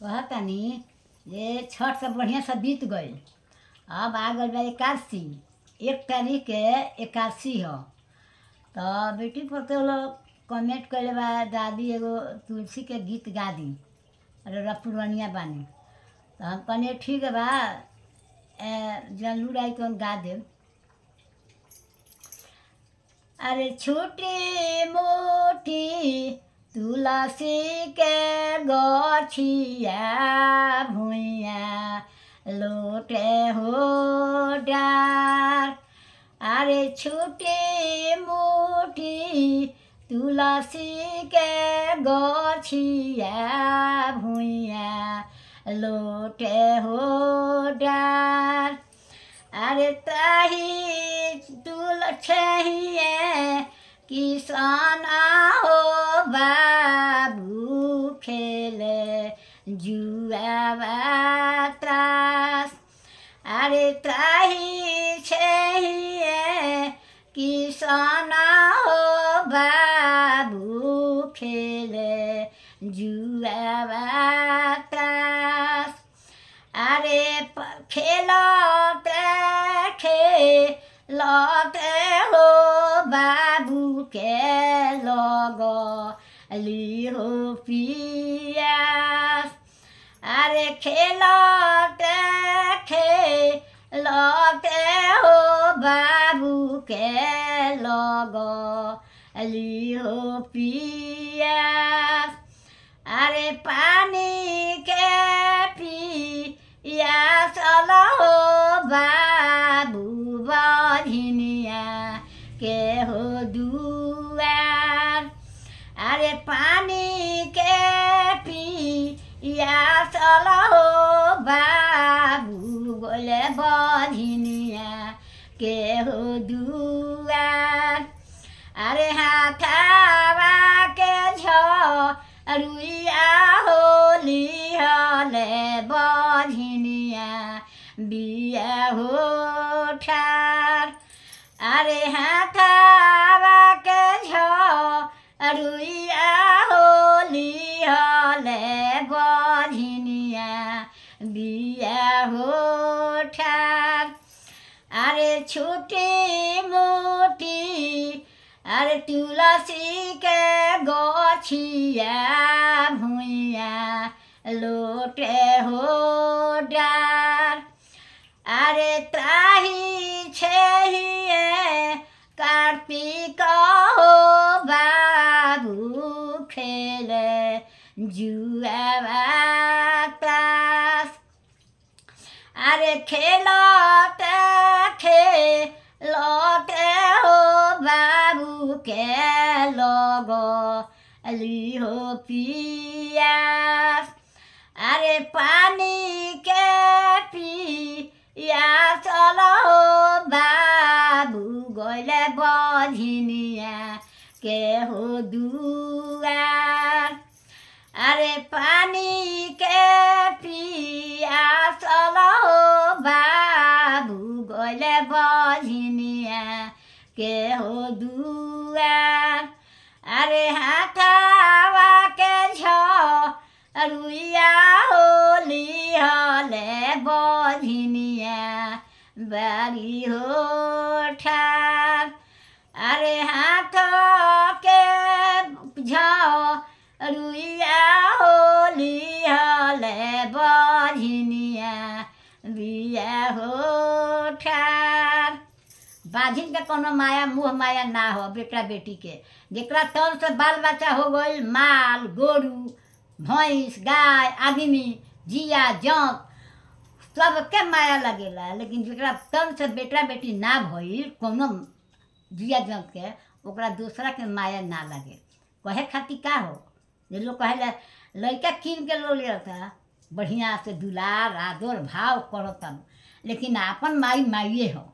कहतानी ये छठ सब बढ़िया से बीत गईल। अब आ गईल बा एकादशी। 1 तारीख के एकादशी ह। तो बेटी पर तो लोग कमेंट कइले बा दादी एगो तुलसी के गीत गा दी। अरे रपुरवनिया बानी तो हम कहनी ठीक है बा जरूर आई तो हम गा देव। अरे छोटी मोटी तुलसी के गछिया भुइया लोटे हो डार। अरे छोटी मोटी तुलसी के गछिया भुइया लोटे हो डार। अरे ताही तुलछिए किसान हो बाबू खेले जुआवा त्रास। अरे ताही छहिए किसान हो बाबू खेले जुआवा त्रास। अरे खेलते हो बाबू के लगली हो पियास। अरे खेलते हो बाबू के लगली हो पियास। अरे पानी के पियासल हो बाबू बधिनिया के हो दुआर। अरे पानी के पियासल हो बाबू बोले बधिनिया के हो दुआर। अरे हाथावा के रुइया होली हले बधिनिया बिया हो ठार। अरे हाथावा के रुइया होली हले बधिनिया बिया हो ठार। अरे छोटी मोटी अरे तुलसी के गछिया भुइया लोटे हो डार। अरे त्राही छहिए कार्तिक हो बाबू खेले जुआवा त्रास। अरे खेलते हो बाबू के लगली हो पियास। अरे पानी के पियासल हो बाबू गइले बधिनिया के हो दुआर। अरे पानी के पियासल हो बाबू गइले बधिनिया के हो दुआर। अरे हाथावा के रुइया होली हले बधिनिया बारी हो ठार। अरे हाथ के रुइया होली हले बधिनिया बिया हो ठार। बाझिन के कोनो माया मुँह माया ना हो बेटा बेटी के। जेकरा तन से बाल बच्चा हो गईल माल गोरू भैंस गाय आदमी जिया जंत सबके माया लगेला। लेकिन जेकरा तन से बेटा बेटी ना भइल कोनो जिया जंत के ओकरा दूसरा के माया ना लगे। कहे खातिर का हो जे लोग कहेला लड़का कीन के लो लेता बढ़िया से दुलार आदर भाव करता। लेकिन आपन माई माइए हो।